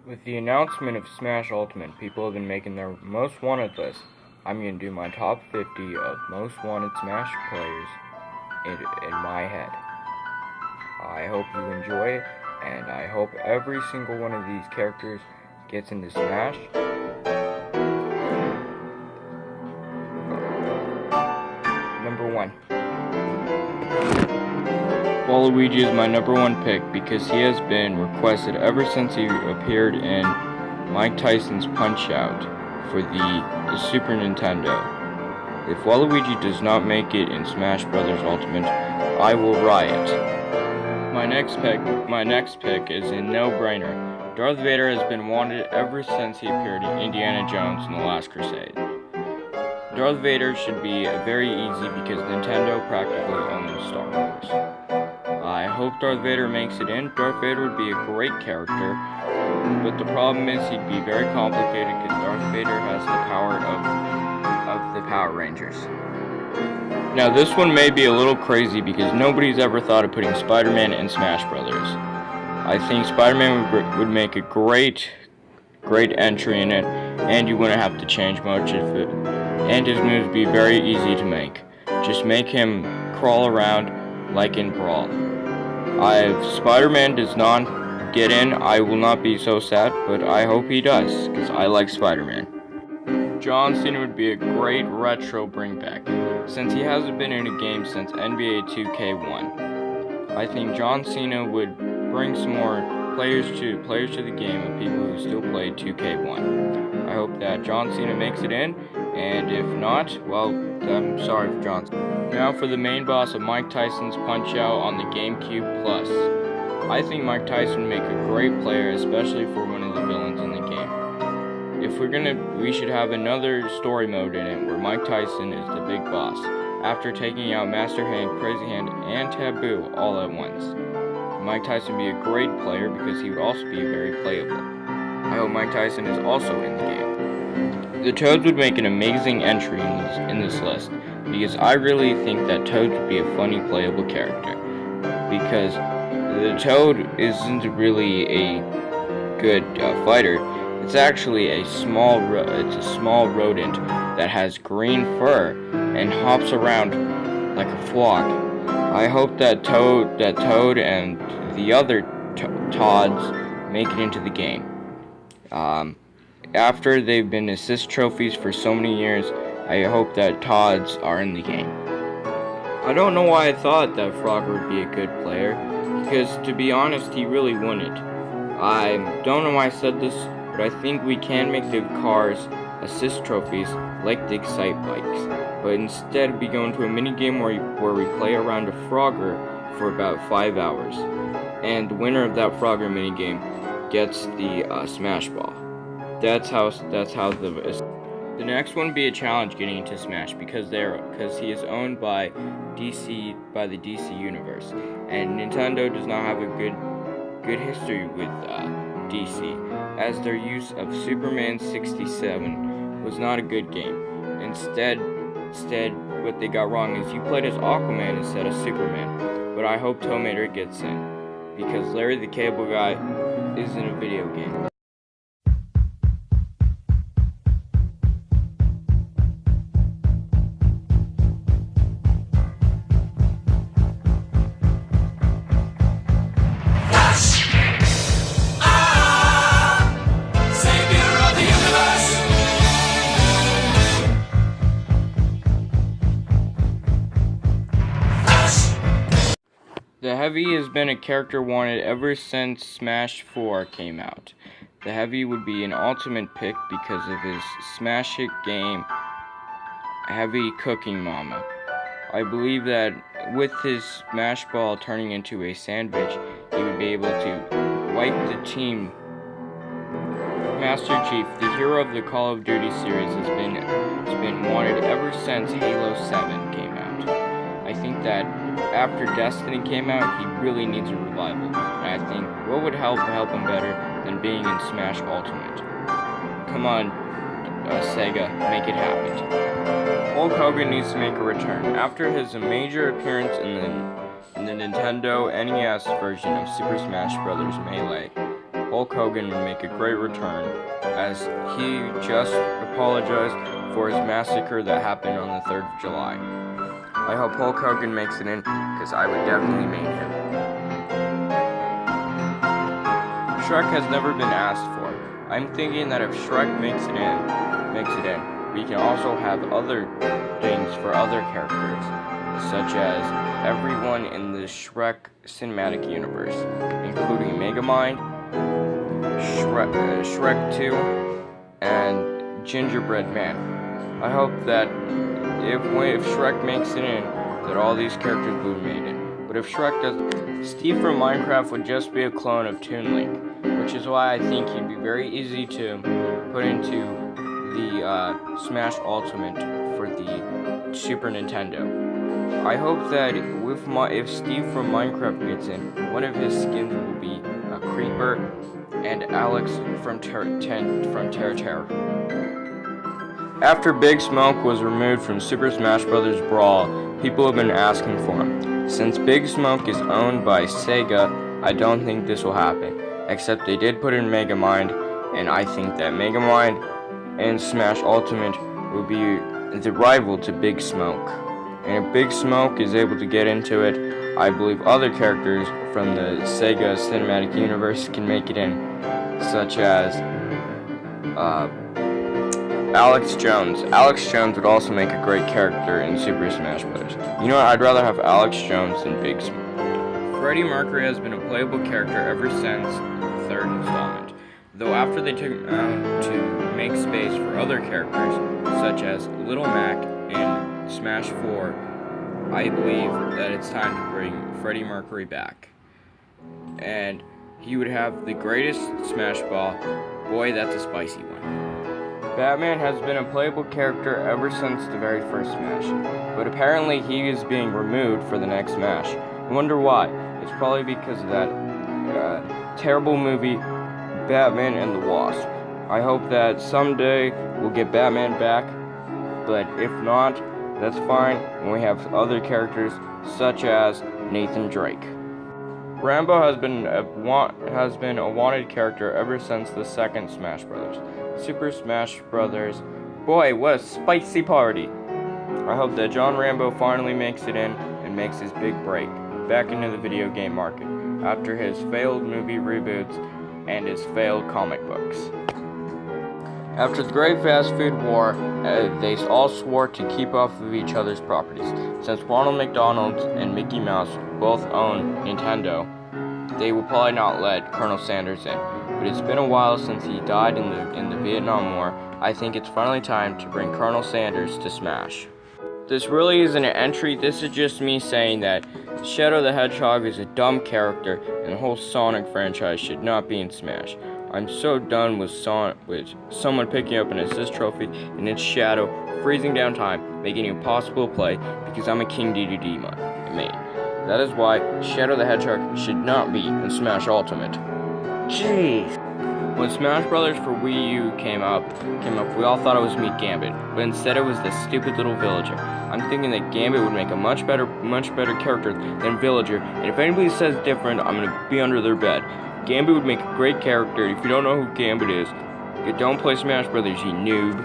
With the announcement of Smash Ultimate, people have been making their most wanted list. I'm going to do my top 50 of most wanted Smash players in my head. I hope you enjoy it, and I hope every single one of these characters gets into Smash. Number 1. Waluigi is my number 1 pick because he has been requested ever since he appeared in Mike Tyson's Punch-Out for the Super Nintendo. If Waluigi does not make it in Smash Bros. Ultimate, I will riot. My next pick is a no-brainer. Darth Vader has been wanted ever since he appeared in Indiana Jones and the Last Crusade. Darth Vader should be very easy because Nintendo practically owns Star Wars. I hope Darth Vader makes it in. Darth Vader would be a great character, but the problem is he'd be very complicated because Darth Vader has the power of the Power Rangers. Now this one may be a little crazy because nobody's ever thought of putting Spider-Man in Smash Brothers. I think Spider-Man would make a great entry in it, and you wouldn't have to change much of it, and his moves would be very easy to make. Just make him crawl around like in Brawl. If Spider-Man does not get in, I will not be so sad, but I hope he does, because I like Spider-Man. John Cena would be a great retro bringback, since he hasn't been in a game since NBA 2K1. I think John Cena would bring some more players to the game of people who still play 2K1. I hope that John Cena makes it in, and if not, well, I'm sorry for John Cena. Now for the main boss of Mike Tyson's Punch-Out on the GameCube Plus. I think Mike Tyson would make a great player, especially for one of the villains in the game. If we should have another story mode in it where Mike Tyson is the big boss, after taking out Master Hand, Crazy Hand, and Taboo all at once. Mike Tyson would be a great player because he would also be very playable. I hope Mike Tyson is also in the game. The Toads would make an amazing entry in this list, because I really think that Toad would be a funny playable character, because the Toad isn't really a good fighter. It's actually a small rodent that has green fur and hops around like a flock. I hope that Toad and the other Toads make it into the game. After they've been assist trophies for so many years, I hope that Toads are in the game. I don't know why I thought that Frogger would be a good player, because to be honest, he really wouldn't. I don't know why I said this, but I think we can make the cars assist trophies like the Excite bikes, but instead we go into a mini game where we play around a Frogger for about 5 hours, and the winner of that Frogger mini game gets the Smash Ball. That's how the next one would be a challenge getting into Smash because he is owned by the DC universe, and Nintendo does not have a good history with DC, as their use of Superman 67 was not a good game. Instead, what they got wrong is you played as Aquaman instead of Superman. But I hope Tomater gets in, because Larry the Cable Guy isn't a video game. The Heavy has been a character wanted ever since Smash 4 came out. The Heavy would be an ultimate pick because of his Smash hit game, Heavy Cooking Mama. I believe that with his Smash Ball turning into a sandwich, he would be able to wipe the team. Master Chief, the hero of the Call of Duty series, has been wanted ever since Halo 7 came out. I think that after Destiny came out, he really needs a revival, and I think what would help him better than being in Smash Ultimate? Come on, Sega, make it happen. Hulk Hogan needs to make a return. After his major appearance in the Nintendo NES version of Super Smash Bros. Melee, Hulk Hogan would make a great return, as he just apologized for his massacre that happened on the 3rd of July. I hope Hulk Hogan makes it in, because I would definitely main him. Shrek has never been asked for. I'm thinking that if Shrek makes it in, we can also have other things for other characters, such as everyone in the Shrek cinematic universe, including Megamind, Shrek 2, and Gingerbread Man. I hope that if Shrek makes it in, that all these characters will be made in. But if Shrek does, Steve from Minecraft would just be a clone of Toon Link, which is why I think he'd be very easy to put into the Smash Ultimate for the Super Nintendo. I hope that if Steve from Minecraft gets in, one of his skins will be a Creeper and Alex from Terra. After Big Smoke was removed from Super Smash Bros. Brawl, people have been asking for him. Since Big Smoke is owned by Sega, I don't think this will happen, except they did put in Megamind, and I think that Megamind and Smash Ultimate will be the rival to Big Smoke. And if Big Smoke is able to get into it, I believe other characters from the Sega Cinematic Universe can make it in, such as Alex Jones. Alex Jones would also make a great character in Super Smash Bros. You know what? I'd rather have Alex Jones than Big Smoke. Freddie Mercury has been a playable character ever since the 3rd installment, though after they took him out to make space for other characters, such as Little Mac in Smash 4, I believe that it's time to bring Freddie Mercury back. And he would have the greatest Smash Ball. Boy, that's a spicy one. Batman has been a playable character ever since the very first Smash, but apparently he is being removed for the next Smash. I wonder why. It's probably because of that terrible movie, Batman and the Wasp. I hope that someday we'll get Batman back, but if not, that's fine when we have other characters such as Nathan Drake. Rambo has been a wanted character ever since the 2nd Smash Bros. Super Smash Bros. Boy, what a spicy party! I hope that John Rambo finally makes it in and makes his big break back into the video game market after his failed movie reboots and his failed comic books. After the Great Fast Food War, they all swore to keep off of each other's properties. Since Ronald McDonald and Mickey Mouse both own Nintendo, they will probably not let Colonel Sanders in. But it's been a while since he died in the Vietnam War. I think it's finally time to bring Colonel Sanders to Smash. This really isn't an entry, this is just me saying that Shadow the Hedgehog is a dumb character and the whole Sonic franchise should not be in Smash. I'm so done with someone picking up an assist trophy and it's Shadow, freezing down time, making it impossible to play because I'm a King DDD main. That is why Shadow the Hedgehog should not be in Smash Ultimate. Jeez. When Smash Bros. For Wii U came up, we all thought it was Meet Gambit, but instead it was the stupid little villager. I'm thinking that Gambit would make a much better character than Villager, and if anybody says different, I'm gonna be under their bed. Gambit would make a great character. If you don't know who Gambit is, you don't play Smash Bros., you noob.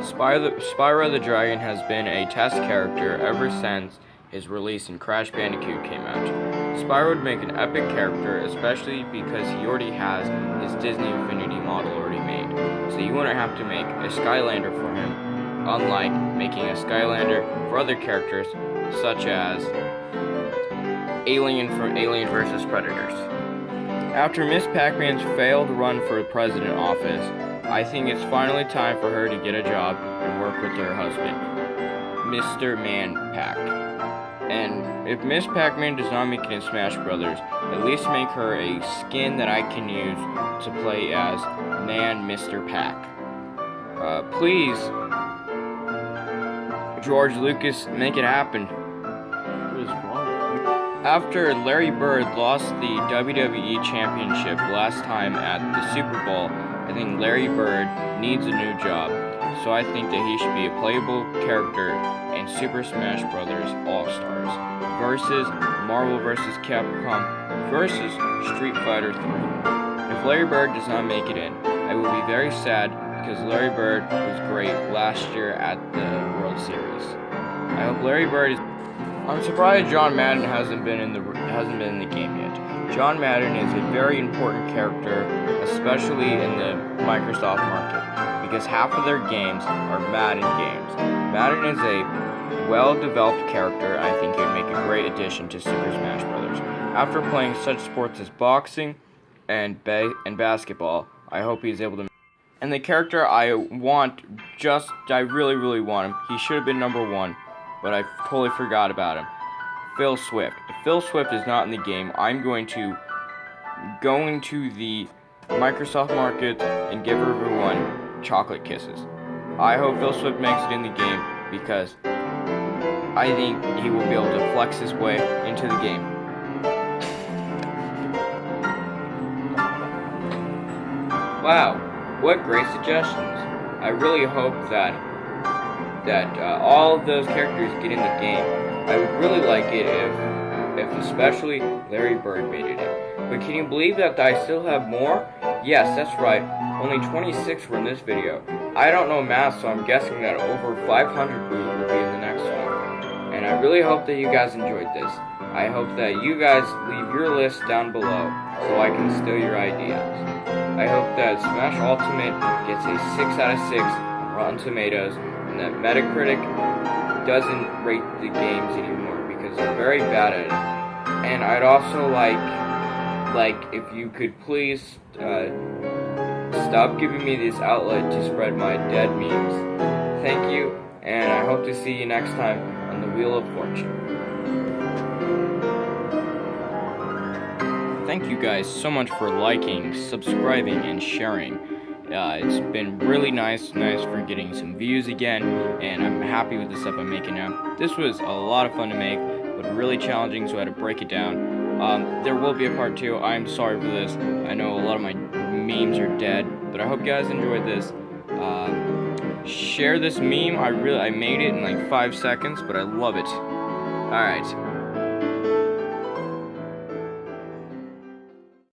Spyro the Dragon has been a test character ever since his release in Crash Bandicoot came out. Spyro would make an epic character, especially because he already has his Disney Infinity model already made. So you wouldn't have to make a Skylander for him, unlike making a Skylander for other characters, such as Alien from Alien vs. Predators. After Miss Pac-Man's failed run for president office, I think it's finally time for her to get a job and work with her husband, Mr. Man-Pac. And if Miss Pac-Man does not make it in Smash Brothers, at least make her a skin that I can use to play as Man Mr. Pac. Please, George Lucas, make it happen. After Larry Bird lost the WWE Championship last time at the Super Bowl, I think Larry Bird needs a new job. So I think that he should be a playable character in Super Smash Bros. All-Stars versus Marvel vs. Capcom versus Street Fighter 3. If Larry Bird does not make it in, I will be very sad because Larry Bird was great last year at the World Series. I hope Larry Bird is... I'm surprised John Madden hasn't been in the game yet. John Madden is a very important character, especially in the Microsoft market, because half of their games are Madden games. Madden is a well-developed character. I think he would make a great addition to Super Smash Bros. After playing such sports as boxing and basketball, I hope he's able to... And the character I really want him. He should have been #1, but I totally forgot about him. Phil Swift. If Phil Swift is not in the game, I'm going to go into the Microsoft market and give everyone chocolate kisses. I hope Phil Swift makes it in the game because I think he will be able to flex his way into the game. Wow, what great suggestions. I really hope that all of those characters get in the game. I would really like it if especially Larry Bird made it in. But can you believe that I still have more? Yes, that's right. Only 26 were in this video. I don't know math, so I'm guessing that over 500 will be in the next one. And I really hope that you guys enjoyed this. I hope that you guys leave your list down below so I can steal your ideas. I hope that Smash Ultimate gets a 6 out of 6 on Rotten Tomatoes, and that Metacritic doesn't rate the games anymore because they're very bad at it. And I'd also like if you could please stop giving me this outlet to spread my dead memes. Thank you, and I hope to see you next time on the Wheel of Fortune. Thank you guys so much for liking, subscribing, and sharing. It's been really nice for getting some views again, and I'm happy with the stuff I'm making now. This was a lot of fun to make, but really challenging, so I had to break it down. There will be a part 2. I'm sorry for this. I know a lot of my memes are dead, but I hope you guys enjoyed this. Share this meme. I made it in like 5 seconds, but I love it. Alright.